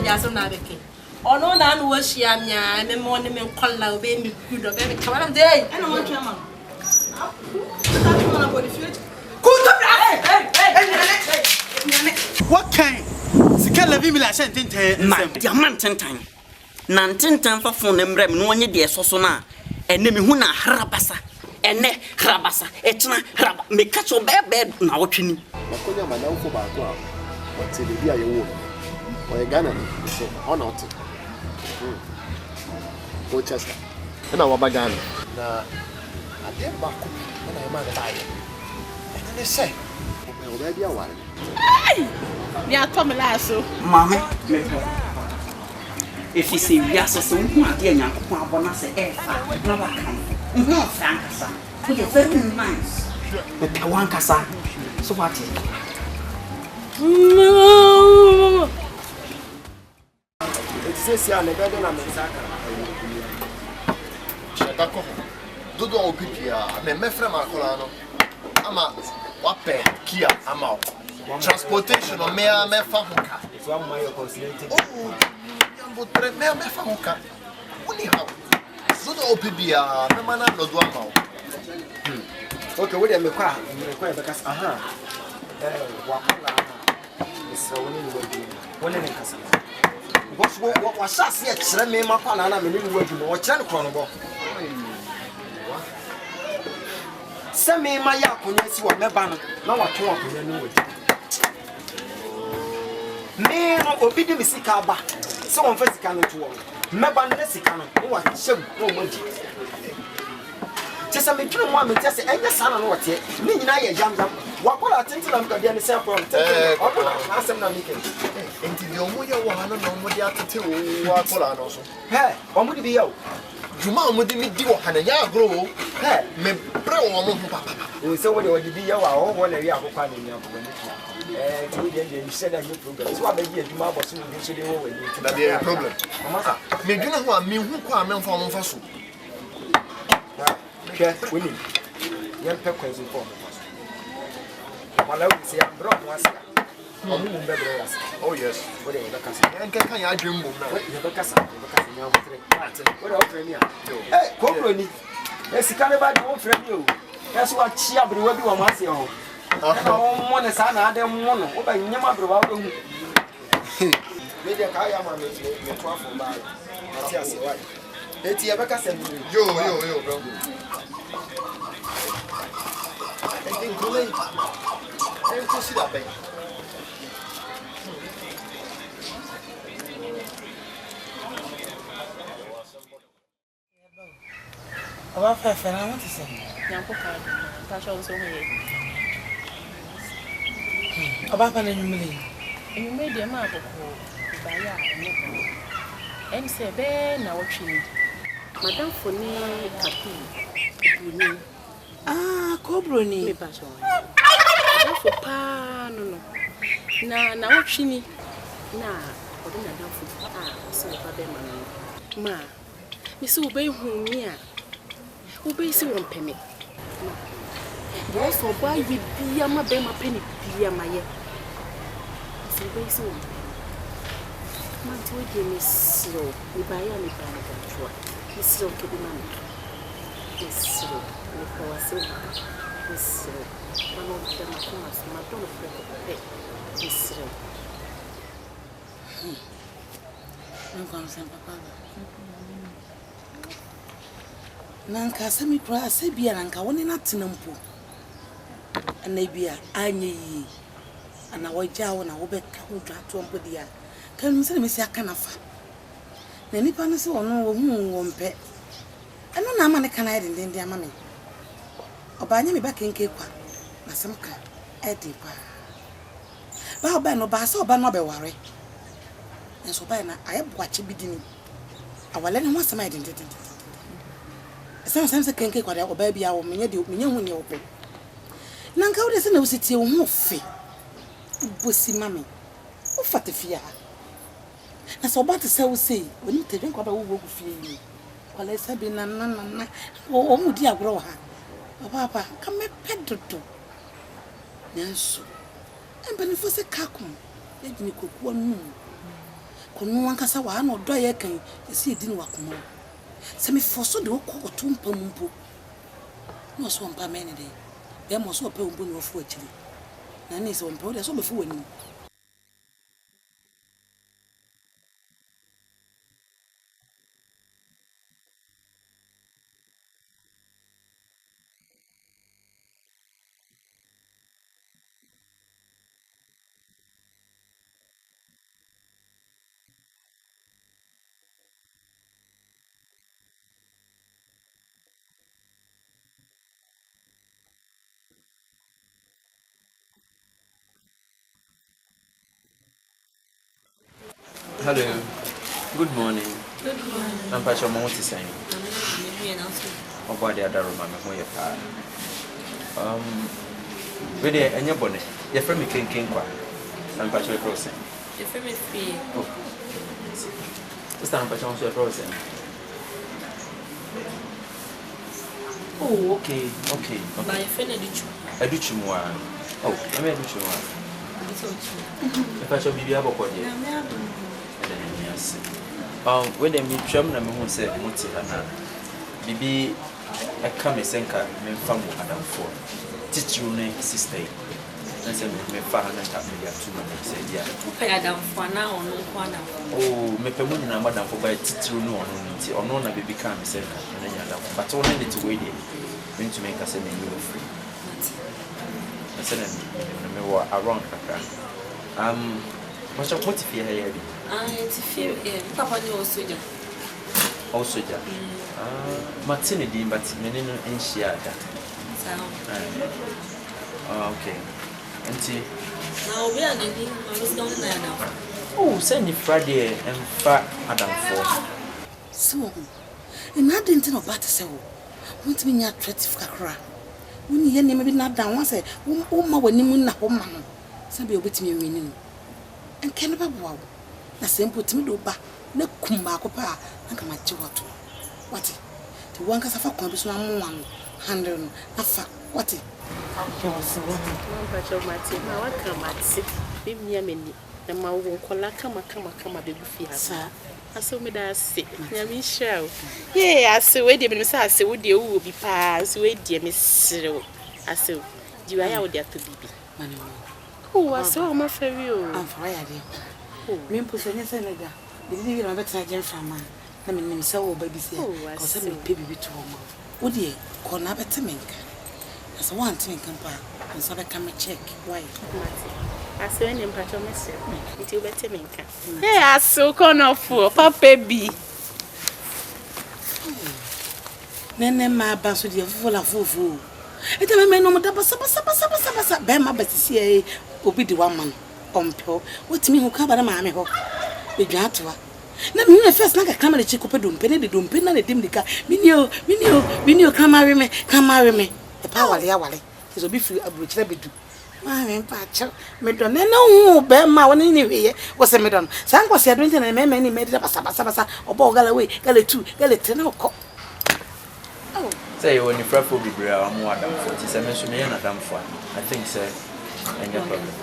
jaso na beke. Ono na no washia mia me mo ne me nkolla obe mi kudo be ka wala dey. Ana mo twa ma. What kind? Sika levi mi la sentente. Ma diamant tentan. Nantentan fa fon emrem no onye de soso na. Ene me hu na harabasa. Ene harabasa. Etna haraba. Me catch obe na wotwini. Makonya madamfo ba ko a. What the bia ye wo. O Ghana so or not. Manchester. Na wa Ghana. Na ade ba ko na e ma na ba ye. Ene se. O be bia ware. Ai! Ni atom la so. Maame. If you say we are so hu ade Nyankopon abona se efa na ba kan. Nhu frankasa. We are very nice. But I want kasa. So what? It's a never done a massacre. Shadako. Dodo Opipia, me from Acolano. Ama, Wape, Kia, Ama. Transportation or me Famuka. It's 1 mile considered. Oh, but me Famuka. Only how? Dodo Opipia, no man, no Duamo. Okay, what am I require because Wakala is one in Casa. What was that? Yes, let me my panana, me working or channel chronobo. Send me my yak when you see what my banner. Now I talk with you. Me or bidding me sick about. Someone first can to work. My banner is canon. What show no money. Just a minute, one just say, and the son of what yet. Me, I jam. What will I think to them? Because they're from ask them making. Into the Omuya one, no more yet to Wacolano. Hey, what would be out? Juma would me do and a yard grow. Hey, me bro, papa. So what would be our own 1 area of finding your you said that you progress. What the year Juma was soon to be a problem. Me do not want me who come from Fasu. Winning. Young peppers in form. While I would say, I'm brought once. Oh, yes. What is the castle? And can I dream of the castle? What else? Hey, Broni. Let's see, Canada won't friend you. That's what she will be on my own. One is another one. What I never brought them. Maybe I am a little from by. Yes, right. Let's see, yo, bro. I think too late. I don't see that thing. About 5 and I want to say. About an emily. You made your mother by and say, Ben, now watching. Madame Foni Capi. Ah, Broni. For pa no. Na watching. Na, or then I don't for so Babema. Ma, Miss Obey whom here. Obey so one penny. Also, why you be a mabema penny, be a maye. So, obey so. Man, to give me slow. We buy a little bit. Miss Slow to be man. Miss Slow, with our silver. Miss Slow, one of them comes, my daughter of the Miss Slow. I'm going to send Papa. Nanka, semi cry, say, be an anchor, one in a tinampo. And maybe I and I will jaw and I will bet who try to unpodia. Can you send me say a canafa? Nanny Panas or no won't pet. And no man can hide in India, mammy. Or buy me back in Cape, Masamka, Eddie. But by no bass or by no be worry. And so by now I have watched beginning. I will let him want some identity. Sometimes I can't get what I will baby, I will mean you when you open. Nanka doesn't know city or more fee. Bussy mammy. Oh, fat fear. That's all about to say when you take what I will feel you. Well, let's have been none. Oh, dear, grow her. Papa, come a pet to do. Yes, and when it was a cacum, let me cook 1 moon. kono ankasa wa na odo ye kan esi edi ni wakomo se me foso de okọ otumpa mumpo no so mpa me ne de e mo so pe umbo ni ofu akiri na ni se mpa o de so be fu wani. Hello. Good morning. Good morning. I'm Pacho Monty saying. Oh, boy, the other room, I'm going to Ready, and your bonnet. Your friend me king qua. I'm Pacho Frozen. Your friend is free. Oh, this time Pacho Frozen. Oh, okay. But your friend I do you more. Oh, I may do you more. If I shall be able to when they meet German and who said, Mutilana, Bibi, I come a senka, men family Adam for. Teach you name, sister. And say, me father and tap me 2 months. Said, yeah. pay Adam for now or no one. Oh, me permuting a madam for by teach you no or no, I become a senka, and then Adam. But only to wait in to make us a new free. I said, around Kakra. What's your what if you hear me? It's few, Papa knows soldier. Also, Martini, but Menino in Shiada. Okay. Auntie. Now we are the I was down there now. Oh, send you Friday and fat Adam for. So, and I didn't know about to say, want me not treaty Kakra. When you maybe not down once, oh, my when you moon, home, somebody with me winning. And can never wow. Na sempo timi do ba na kumba ko pa anka ma ji wato wati to wanka safa kon bi so amu wan handle na fa wati Mama Pacho Mati, na waka Mati. Bibi ya meni na ma wo kola kama bebu fi ha. Aso me da se. Ya mi show. Aso we de me say aso wo de wo bi pa, aso we de me sire. Aso di wa ya wo de ato bibi. mani Oh, aso ma feri o. am fa ya de me mpuso nya se nega de di na beta je fama na me nim se wo ba bi se ko se me pe bibi to mo wo de ko na beta menka aso wan tin kan pa nso be kam check why Aso ene mpacho mese. Nti obete menka. Aso kono fu papa bi. Nene ma ba so de fufu fufu eta me no mo da basa be ma basisi e obi di one man ompo wotimi hu ka ba na maame ho edwa atoa na me first na ka kamera chi ko pe dompe ne de dompe na ne dim dika minio kamare me e pa wale is obi free abrochira bedu maame pa cha me don ne no hu be ma woni ni hweye wo se me don san kwose adonte na me ni me de basa obo gala we gala 2 gala 3 na ko say when you prefer be bra am Adam for ti say me so me na Adam for I think say any problem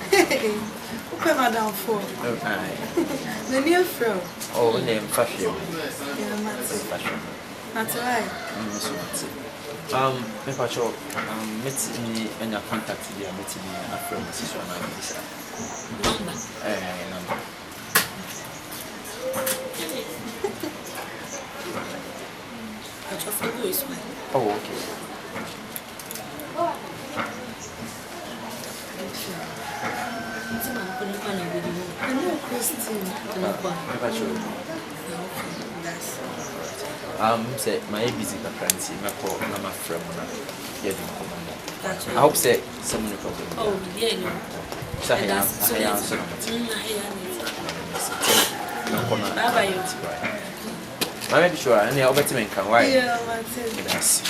Okay, Madam for. Okay. The new friend. Oh, name fashion. Yeah, Matty. Fashion. That's right. Me pacho met me and your contact here met me and a friend this one Number. number. I just follow is fine. Oh, okay. I know Christine. Say my busy apprentice, my call, my friend, I hope say someone problem. Oh, yeah, no. So I am sure I know better men can why. Yeah, Matty. Yes.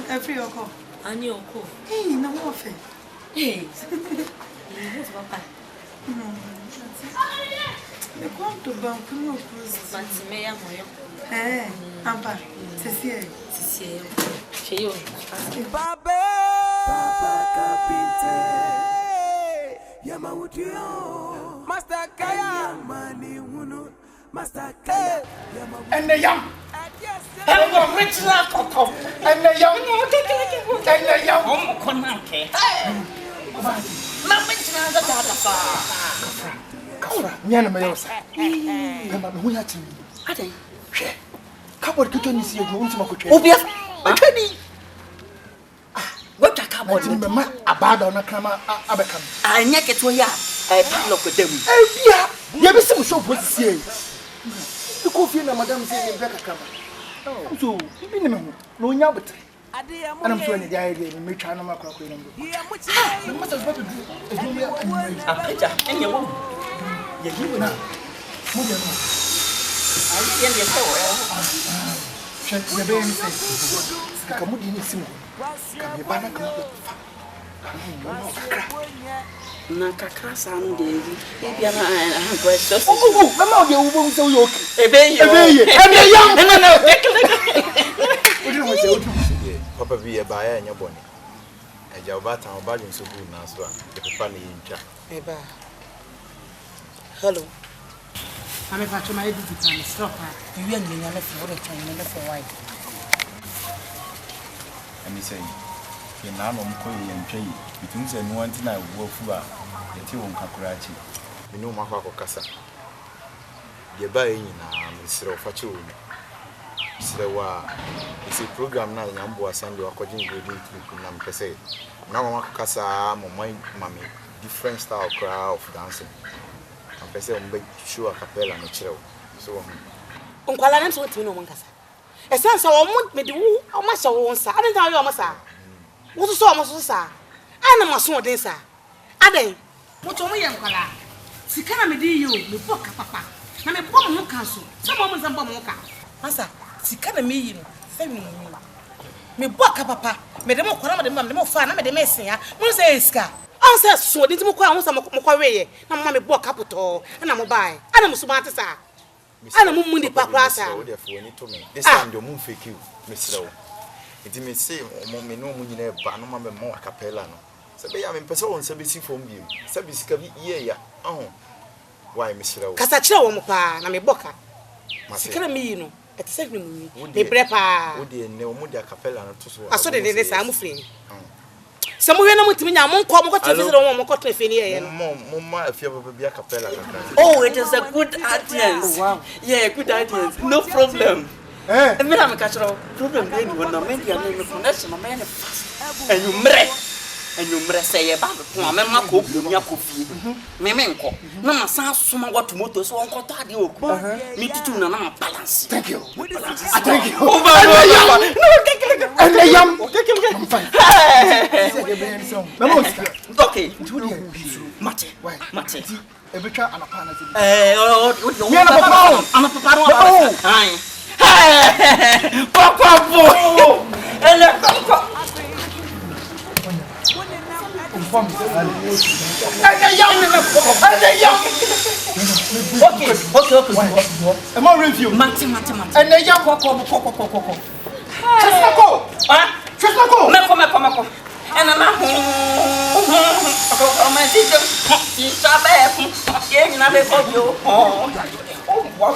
Every call. I knew cool. Hey, no more fair. Hey. Who's papa? You come to bank no cruise. Fancy me am moyo. Eh, Ampa. Cecilia. Cheyo. Papa Carpenter. Master Kaya Mani Hunu Master Kaya and the young and rich Lakoko and the young Konanke. Nothing to Kafra, Yana Mayosa. Remember who had to me. I think. Cupboard kitchen is your room to my kitchen. Obia, what a cupboard. Remember a bad on a camera. I neck it to ya. I look at them. Yeah, you ever see so what to the coffee and Madame saying back a camera. So, minimum, no yabut. And I'm showing the idea in which I'm not going to do. You must have got to do a picture and your woman. You will not. I can't get so Check the baby says, Kamudi in Simo. Come your banner come Nakaka Sunday. Maybe I'm gracious. Oh, Mamma, you won't so yoke. Obey, Papa be a buyer and your bonnet. And your batter or bargain so good now, so the funny in chat. Hello. I'm a patch of my editor and stop her. You and me, I left for the train and left for white. And he say, you now know Mkoy and Jay, between the one thing I will for the two on Kakurachi. You know Mahako Casa. The buying Mr. Fachu. It's a program now. Yambo send you according to Nam Pese. Now, Casa, my mammy, different style crowd of dancing. I'm Pese on big shoe a capella and a chill. So, Uncle Adams went to know one casa. A sense of what me do, how much I want, sir. I didn't tell you, Massa. What is almost, sir? I am a small dancer. Ade, what you mean, Uncle? Si kana me di you, me boka papa. Na me bom no kanso. Some moments am bom no ka. Massa. Si kana me yi no se me boka papa me dem kwara me dem fa na me dem esia mo se eska on se so de tim kwa ho sa mo kwa weye na mama me boka poto na mo bai ana mo so ma tesa ana mo mu ni pakra sa this time the moon fake you Mr. It may say me no mu nyina ba no ma me mo acapella no se be ya me pese won se be si fom bi se be sika bi ye ya why Mr. Kasa kire wo mo pa na me boka si kana me yi no et se ni mu me prepa wo de ne wo de acapella no to so aso de sa mu free se mo hwe na mutimi nya mo nko mo ko tefisi de mo ko tefi ni ye no mo ma afia baba bi acapella oh, it is a good audience. Wow. Yeah, good audience. No problem. Eh. And me na me catch problem dey ni wona me dia no connection ma me fast. And you mre say e ba ko me ma ko bu nya ko fie. Me nko. Na ma san soma what moto so on ko to ade oku. Me titu na ma balance. Thank you. Thank you. No, and the yam. I'm fine. Okay. Mate. Mate. Ebecha anapana ti. Papa boy. Okay. Am I review? Mate. And the yam ko. Chesnako. Meko. And I'm not my teacher. She's a bad. Getting a bit for you. Oh, what?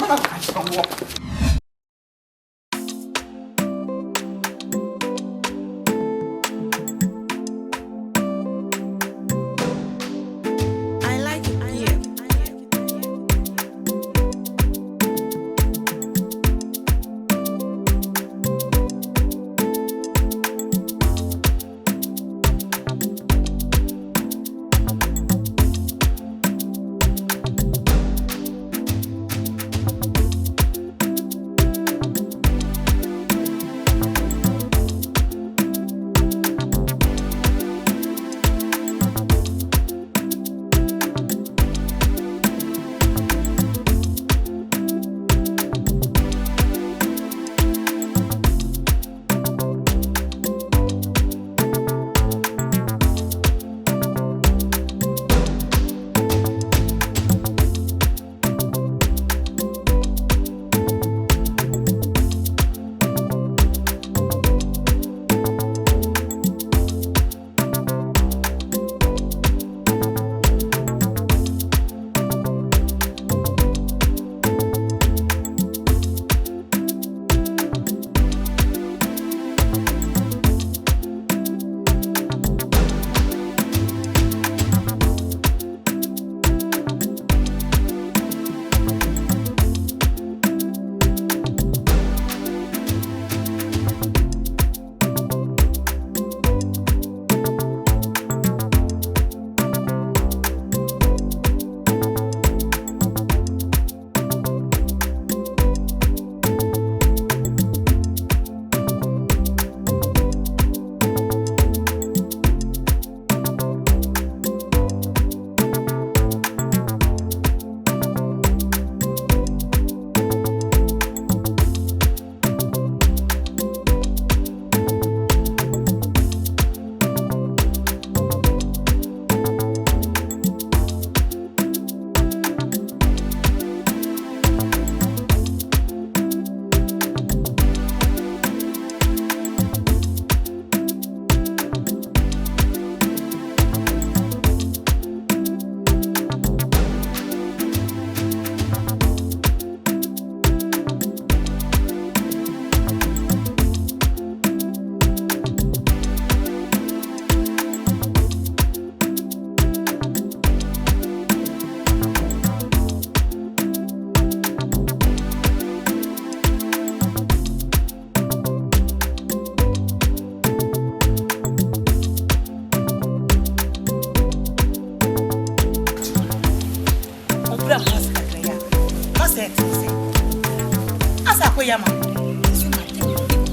Yama.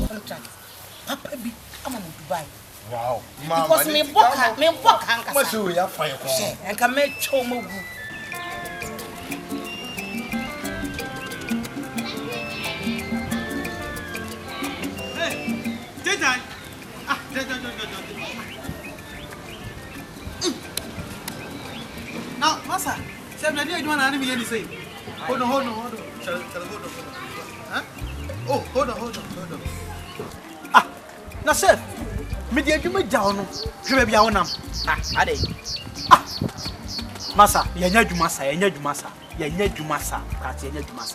Contract. Papa be I'm Dubai. Wow. Because me book hanka. What's you ya fire ko? And can make chomo. Now, Massa, Sam, I didn't want to be anything. Hold on. Shall hold on. Huh? Oh, hold on. Ah, now, sir, media you make down. You may be our name. Ade. Massa, Massa.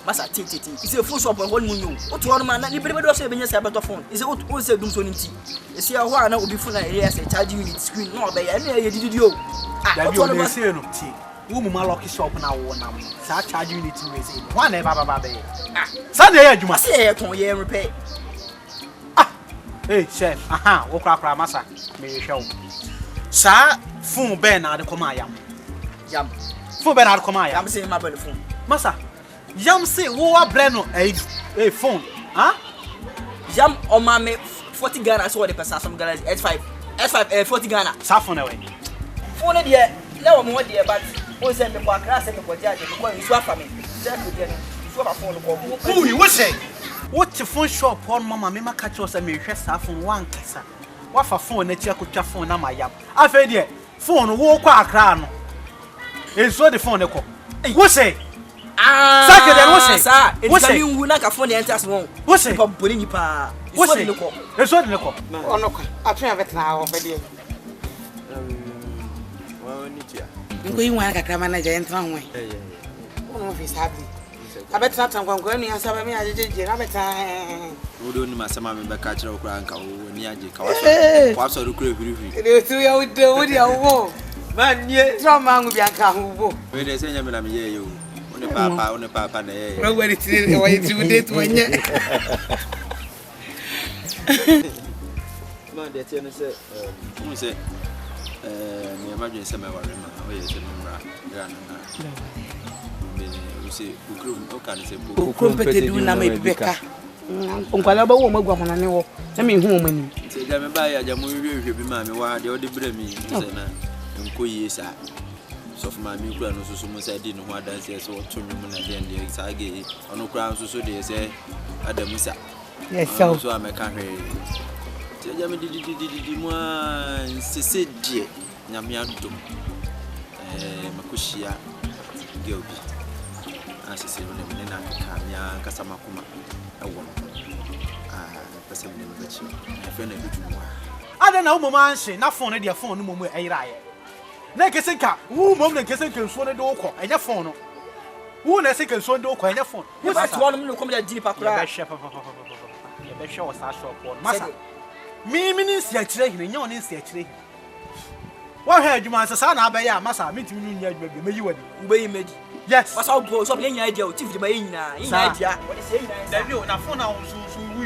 Masa titi. Is a full shop on 1 million. What one man, you better say when you say about phone. Is it what say doom so nti? Is here why na obi phone na say charge unit screen no be any did you. That you dey say no ti. Wo mama lock shop na wo na. Sa charge unit we say. One na baba be. Sa dey adwuma. Say e ton ye repair. Hey chef, wo kra masa. Me hwe wo. Sa phone be na de come ayam. Yam. Phone be na de come ayam. I'm saying my phone. Masa, yam say wo wa breno phone. Huh? Yam on Maame 40 Ghana so the person some Ghana S5 40 Ghana. Sa phone away. Phone there. Now mo there but o say me kwa class me kwa jaje me kwa isu afa me. Just there no. Isu afa phone ko. Who you say? What the phone shop on mama me ma catch us me hwe sa phone wan kasa. Wa fa phone na chi akotwa phone na mayam. Afa there phone wo kwa akra no. Enso the phone ko. Wo say? Sake dem wo say? Sir, it's coming who na ka phone enter as one. Wo say? Papa boli ni pa. Wo say? Enso de ko. Ono kwa. Atwe betna ho fede. Ngo yi wan kakra manager entra ho. Ono office happy. Abetna tankwankwa nu asaba me ajejeje na beta. Wodo ni masema me beka kire okura nka wo ni aje ka waso do kure hwirihwi. Ele tu ya wudo wodi awo. Man nie drama ngu bi anka ho bo. We dey say nyame na me ye yo. One papa na ye. We were tiri we tu date wanye. Man dey tell me say who say me imagine say me worry ma o ye say me mra grana na. Me you say ukrum o kan say ukrum pete du na me bibeka. Onkwala ba wo magwa mona ne wo. Na me hu mo mani. Say ja me ba ya ja mo hwehwe bi ma me wa de o de bra mi say na nko yi sa. So for my new plan, so much I didn't want to say so to me when I did the exage on no ground so they say Adamusa. Yes, so I'm a carry. Tell me, did one say, dear Yamianto Makushia Gilby. As I said, when I come, Casamakuma, a woman. That's a friend of you. I don't know, Mamma, say, not phone at your phone, no more. Na kesenka wo mom na kesenka nso ne de wokọ enya phone no wo na kesenka nso de wokọ enya phone wo ba tuwa no me kom da jini pakura ya be hwe o sa shop no masa mi ni nsi akire hine nya oni nsi akire hine wo hwe adwuma sa na abaye a masa mi timi nya adwuma bi meyi wadi ubeyi medi yes masa wo bro so be nya adia o chief de ba nyina adia wo de se nyina da bi o na phone na wo so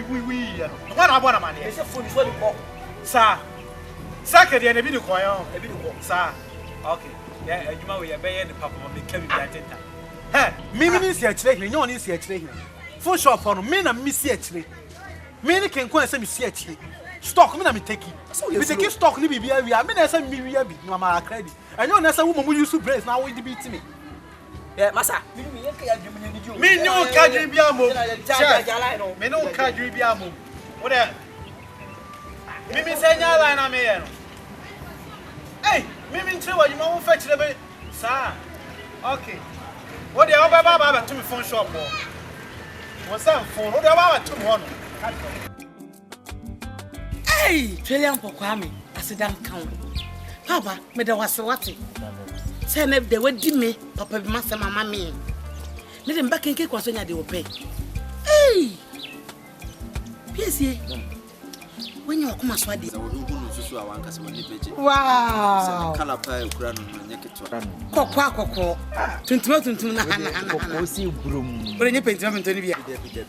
wi ya no wa na abo na mane e se phone so de ko sa ke de na bi ni ko yo e bi ni ko sa. Okay. Yeah, adwuma we be ye the papa me ka bi atenta. He, mi ni si akire hire, nyo ni si akire hire. Phone shop no, me na mi si akire. Me ni ken kon say mi si akire. Stock me na mi take. Me take stock ni bibia wi, me na say mi wi abi, na ma credit. Enyo na say wo mo use brace na wo di beat me. Yeah, masa, me ye ka ya dwuma ni dio. Me no ka dwi bia mo. Me no ka dwi bia mo. Wo de me say nya line na me ye no. Hey, Mimi Trewa, you won't fetch the bit, sir. Okay. What the other Baba to me phone shop? What's that phone? What the Baba to one? Hey, Trillian Pokwame, I said, don't count. Papa, me there was what? Send if they would give me, Papa, Master, Mamma, me. Let them back in cake was when they will pay. Hey, yes, when you come as wadi. Wow. Kala pa ukura no nyeke to. Kokwa. Tuntum na. Si brum. Ore nye pentima mentoni bia.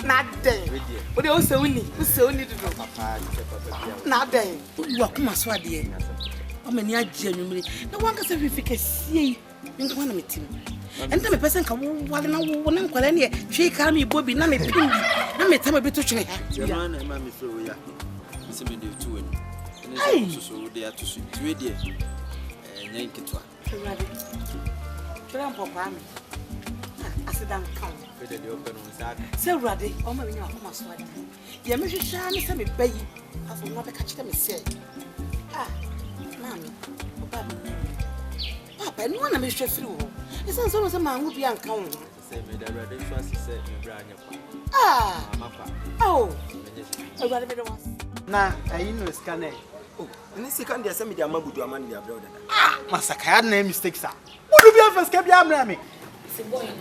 Na den. Ode o se uni dudu. Papa na den. Wo kuma so ade. O mani agye anwumre. Na wanka se fifike sie. nko na metim enta me pese nka wale na wo na nkwala ne hwe ka me bobi na me pim na me tama beto twene ha ya na ma me fre wo ya se me de tu wani ene so so de atosu tuwe de nyen kitwa twere mpo kwa me asidan kan fede de open on saka se urade o ma me nya akoma so ade ye me hwehwa ne se me bayi afo no be ka kire me se mami oba me papa no na me hwehwa firi wo isan so no se ma hu bia nka wo se me da urade so asise me bra anya kwa mapa urade me do was na ayi no scanner ni sika ndia se me dia mabudu amani dia brother masaka ya na mistake sa would be first ke bia amra me se boy no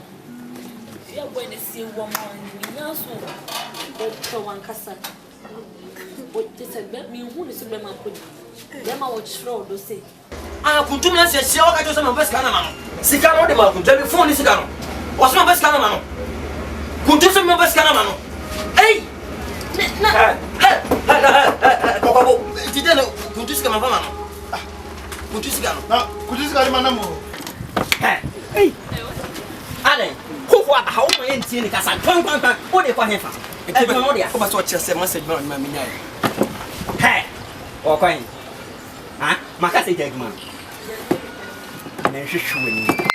ya boy ne se wo ma ni nya so to wan kasa o te se be mi hu ni se be ma ko ya ma wo chro do se kuntum na se sia o ka jo se ma bes kana ma no sika no de ma kuntum be phone ni sika no o se ma bes kana ma no kuntum se ma bes kana ma no na Koko, tide no kuntusi kama mama no. Kuntusi kama. Na kuntusi kama mana mo. Ale, kofo aba ha o ma yentie ni kasa twan. O de kwa hefa. E no dia. Ko ba so che se message ma ma minya. O kwan. Makasa ite aguma. Na hwehwe wani.